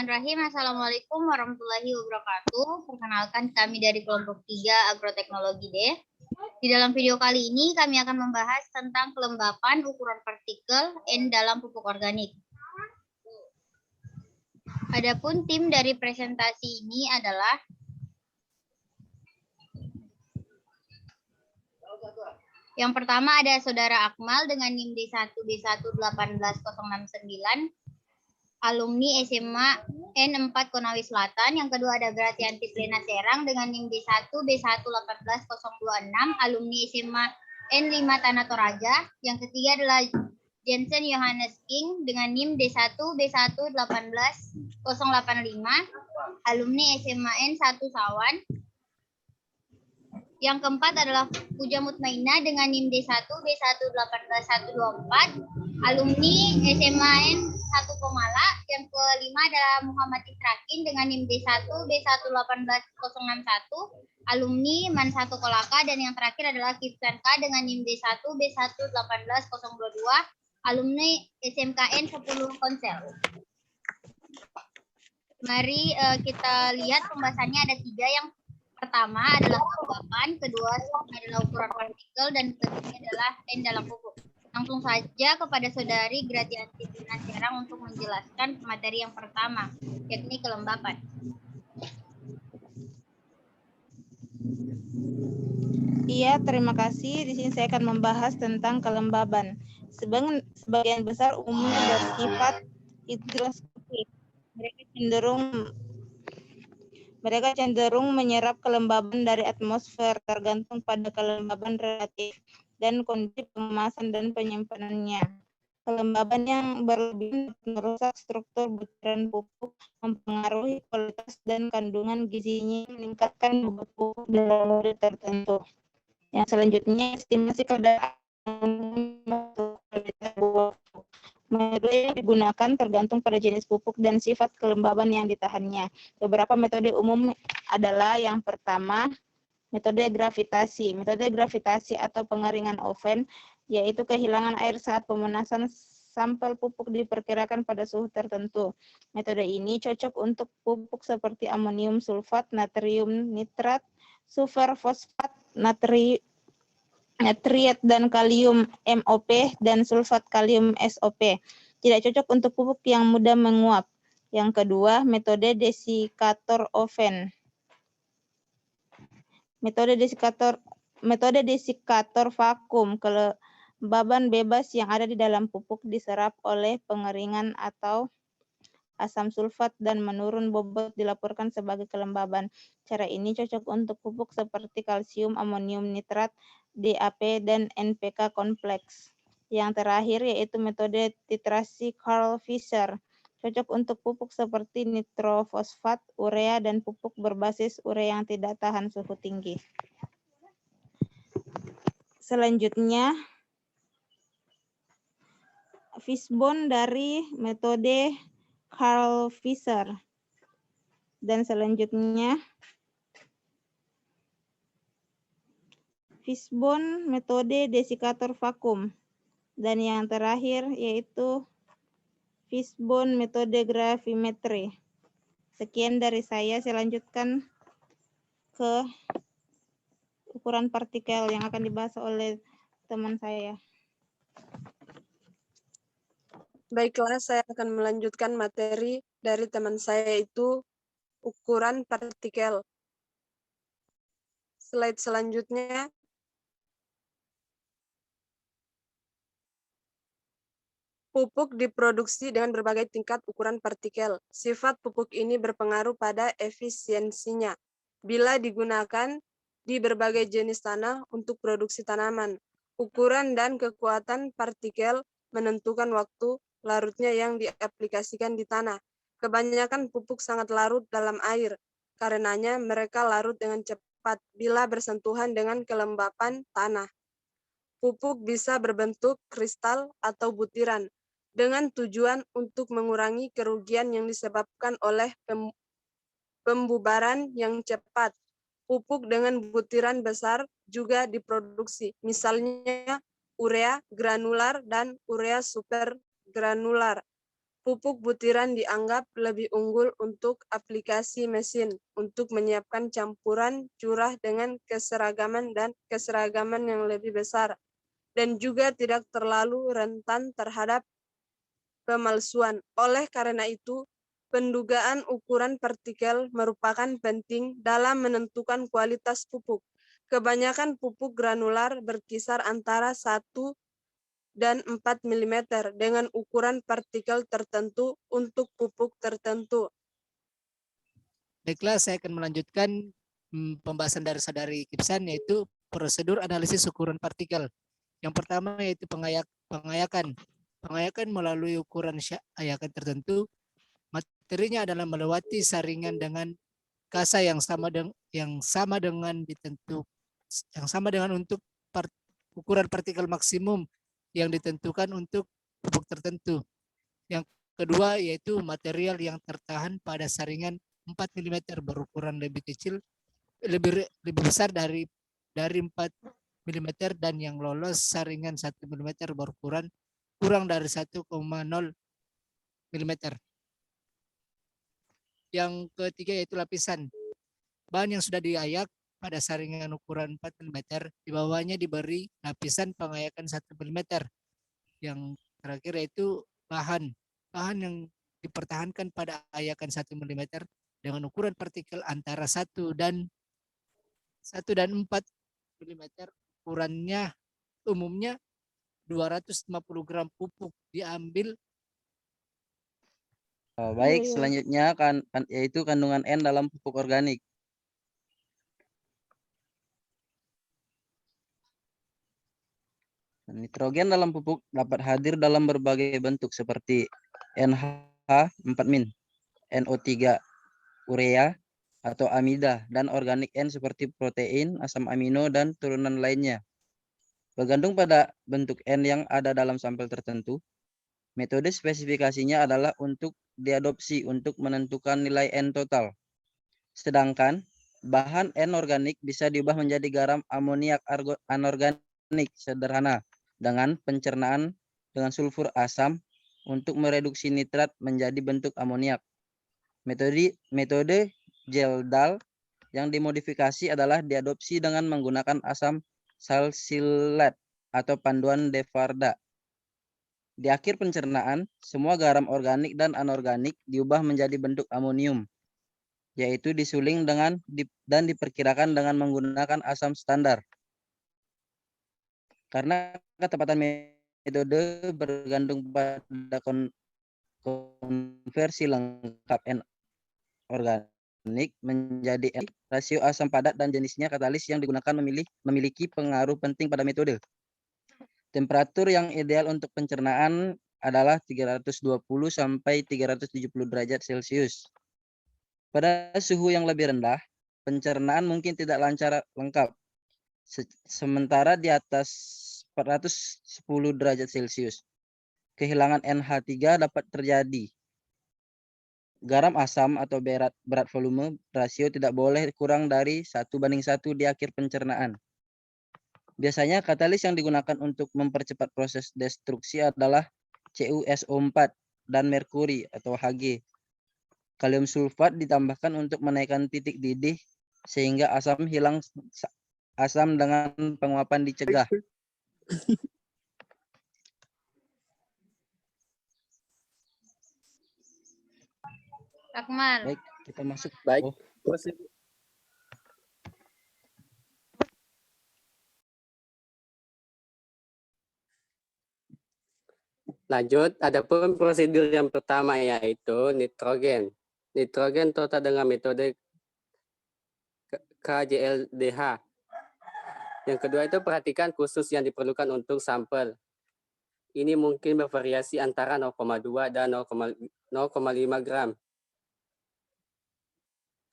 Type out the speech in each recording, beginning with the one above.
Bismillahirrahmanirrahim. Assalamualaikum warahmatullahi wabarakatuh. Perkenalkan kami dari kelompok 3 Agroteknologi D. Di dalam video kali ini kami akan membahas tentang kelembapan ukuran partikel N dalam pupuk organik. Adapun tim dari presentasi ini adalah yang pertama ada Saudara Akmal dengan NIM D1B1181069. Alumni SMA N4 Konawe Selatan. Yang kedua ada Gratianti Plena Serang dengan NIM D1B1181026, alumni SMA N5 Tanah Toraja. Yang ketiga adalah Jensen Yohanes King dengan NIM D1B1181085, alumni SMA N1 Sawan. Yang keempat adalah Puja Mutmainah dengan NIM D1B1181124, alumni SMA N1 Komala. Yang kelima adalah Muhammad Itrakin dengan NIM D1B1181061, alumni MAN 1 Kolaka. Dan yang terakhir adalah Kiflan K dengan NIM D1B1181022, alumni SMKN 10 Konsel. Mari kita lihat pembahasannya ada 3. Yang pertama adalah kelembapan, kedua adalah ukuran partikel, dan ketiga adalah N dalam pupuk. Langsung saja kepada Saudari Gratianti Plena Serang untuk menjelaskan materi yang pertama, yakni kelembapan. Iya, terima kasih. Di sini saya akan membahas tentang kelembaban. Sebagian besar umumnya bersifat higroskopik. Mereka cenderung menyerap kelembaban dari atmosfer, tergantung pada kelembaban relatif dan kondisi pengemasan dan penyimpanannya. Kelembaban yang berlebihan merusak struktur butiran pupuk, mempengaruhi kualitas dan kandungan gizinya, meningkatkan bobot pupuk dalam mode tertentu. Yang selanjutnya, estimasi kadar kualitas bobot pupuk. Metode yang digunakan tergantung pada jenis pupuk dan sifat kelembaban yang ditahannya. Beberapa metode umum adalah yang pertama, metode gravitasi. Metode gravitasi atau pengeringan oven, yaitu kehilangan air saat pemanasan sampel pupuk diperkirakan pada suhu tertentu. Metode ini cocok untuk pupuk seperti amonium sulfat, natrium nitrat, sulfur fosfat, natriat dan kalium MOP dan sulfat kalium SOP. Tidak cocok untuk pupuk yang mudah menguap. Yang kedua, metode desikator oven. Metode desikator vakum, kelembaban bebas yang ada di dalam pupuk diserap oleh pengeringan atau asam sulfat dan menurun bobot dilaporkan sebagai kelembaban. Cara ini cocok untuk pupuk seperti kalsium, amonium nitrat, DAP, dan NPK kompleks. Yang terakhir yaitu metode titrasi Carl Fisher. Cocok untuk pupuk seperti nitrofosfat, urea, dan pupuk berbasis urea yang tidak tahan suhu tinggi. Selanjutnya, fishbone dari metode Carl Fisher. Dan selanjutnya, fishbone metode desikator vakum. Dan yang terakhir yaitu fishbone metode gravimetri. Sekian dari saya lanjutkan ke ukuran partikel yang akan dibahas oleh teman saya. Baiklah, saya akan melanjutkan materi dari teman saya, yaitu ukuran partikel. Slide selanjutnya. Pupuk diproduksi dengan berbagai tingkat ukuran partikel. Sifat pupuk ini berpengaruh pada efisiensinya bila digunakan di berbagai jenis tanah untuk produksi tanaman. Ukuran dan kekuatan partikel menentukan waktu larutnya yang diaplikasikan di tanah. Kebanyakan pupuk sangat larut dalam air, karenanya mereka larut dengan cepat bila bersentuhan dengan kelembapan tanah. Pupuk bisa berbentuk kristal atau butiran, dengan tujuan untuk mengurangi kerugian yang disebabkan oleh pembubaran yang cepat. Pupuk dengan butiran besar juga diproduksi, misalnya urea granular dan urea supergranular. Pupuk butiran dianggap lebih unggul untuk aplikasi mesin untuk menyiapkan campuran curah dengan keseragaman yang lebih besar dan juga tidak terlalu rentan terhadap pemalsuan. Oleh karena itu, pendugaan ukuran partikel merupakan penting dalam menentukan kualitas pupuk. Kebanyakan pupuk granular berkisar antara 1 dan 4 mm dengan ukuran partikel tertentu untuk pupuk tertentu. Baiklah, saya akan melanjutkan pembahasan dari Saudari Kipsan, yaitu prosedur analisis ukuran partikel. Yang pertama yaitu pengayakan. Pengayakan melalui ukuran ayakan tertentu. Materinya adalah melewati saringan dengan kasa yang sama dengan untuk ukuran partikel maksimum yang ditentukan untuk pupuk tertentu. Yang kedua yaitu material yang tertahan pada saringan 4 mm berukuran lebih kecil, lebih besar dari 4 mm dan yang lolos saringan 1 mm berukuran kurang dari 1,0 mm. Yang ketiga yaitu lapisan. Bahan yang sudah diayak pada saringan ukuran 4 mm, di bawahnya diberi lapisan pengayakan 1 mm. Yang terakhir yaitu bahan yang dipertahankan pada ayakan 1 mm dengan ukuran partikel antara 1 dan 4 mm. Ukurannya umumnya 250 gram pupuk diambil. Baik, selanjutnya yaitu kandungan N dalam pupuk organik. Nitrogen dalam pupuk dapat hadir dalam berbagai bentuk seperti NH4-, NO3, urea, atau amida, dan organik N seperti protein, asam amino, dan turunan lainnya. Bergantung pada bentuk N yang ada dalam sampel tertentu, metode spesifikasinya adalah untuk diadopsi untuk menentukan nilai N total. Sedangkan bahan N organik bisa diubah menjadi garam amoniak anorganik sederhana dengan pencernaan dengan sulfur asam untuk mereduksi nitrat menjadi bentuk amoniak. Metode Geldahl yang dimodifikasi adalah diadopsi dengan menggunakan asam salsilat atau panduan de Varda. Di akhir pencernaan, semua garam organik dan anorganik diubah menjadi bentuk amonium, yaitu disuling dan diperkirakan dengan menggunakan asam standar. Karena ketepatan metode bergantung pada konversi lengkap N organik menjadi N, rasio asam padat dan jenisnya katalis yang digunakan memiliki pengaruh penting pada metode. Temperatur yang ideal untuk pencernaan adalah 320 sampai 370 derajat Celcius. Pada suhu yang lebih rendah, pencernaan mungkin tidak lancar lengkap. Sementara di atas 410 derajat Celcius, kehilangan NH3 dapat terjadi. Garam asam atau berat volume rasio tidak boleh kurang dari 1:1 di akhir pencernaan. Biasanya katalis yang digunakan untuk mempercepat proses destruksi adalah CuSO4 dan merkuri atau Hg. Kalium sulfat ditambahkan untuk menaikkan titik didih sehingga asam dengan penguapan dicegah. Akmal. Baik, kita masuk. Baik. Lanjut, adapun prosedur yang pertama yaitu nitrogen. Nitrogen total dengan metode KJLDH. Yang kedua itu perhatikan khusus yang diperlukan untuk sampel. Ini mungkin bervariasi antara 0,2 dan 0,5 gram.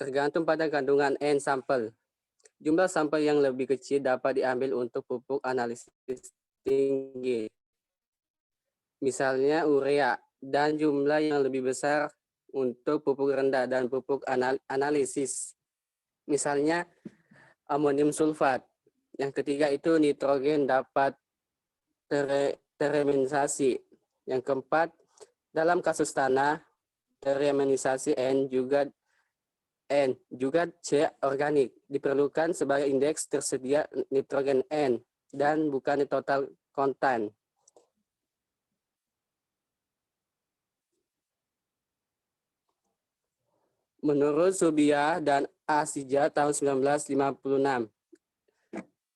Tergantung pada kandungan N sampel. Jumlah sampel yang lebih kecil dapat diambil untuk pupuk analisis tinggi. Misalnya urea, dan jumlah yang lebih besar untuk pupuk rendah dan pupuk analisis. Misalnya amonium sulfat. Yang ketiga itu nitrogen dapat tereminisasi. Yang keempat, Dalam kasus tanah, tereminisasi N juga C organik diperlukan sebagai indeks tersedia nitrogen N dan bukan total kontan. Menurut Subiah dan Asija tahun 1956,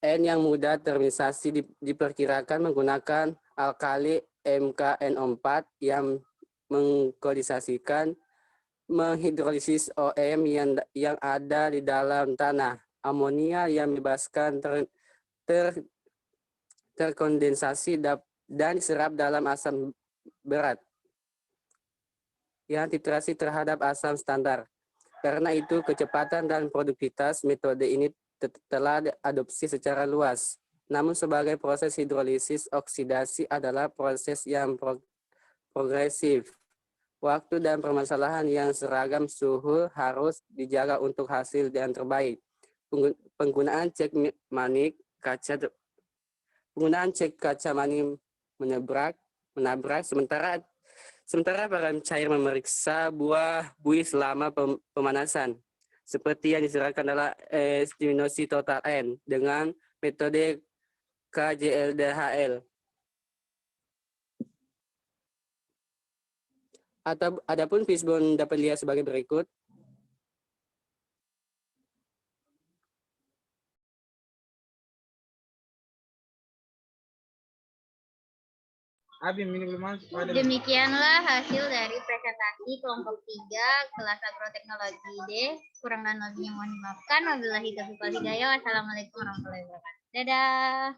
N yang mudah terminisasi diperkirakan menggunakan alkali MkNO4 yang mengkodisasikan menghidrolisis OM yang ada di dalam tanah, amonia yang bebaskan terkondensasi dan diserap dalam asam berat yang titrasi terhadap asam standar. Karena itu, kecepatan dan produktivitas metode ini telah diadopsi secara luas. Namun sebagai proses hidrolisis, oksidasi adalah proses yang progresif. Waktu dan permasalahan yang seragam suhu harus dijaga untuk hasil yang terbaik. Penggunaan cek kaca manik menabrak, sementara para cair memeriksa buih selama pemanasan, seperti yang diserahkan dalam estimasi total N dengan metode KJLDHL. Adapun fishbone dapat dilihat sebagai berikut. Demikianlah hasil dari presentasi kelompok 3 kelas agroteknologi D. Kurang dan lebihnya mohon dimaafkan. Wabillahi taufiq wal hidayah. Wassalamualaikum warahmatullahi wabarakatuh. Dadah.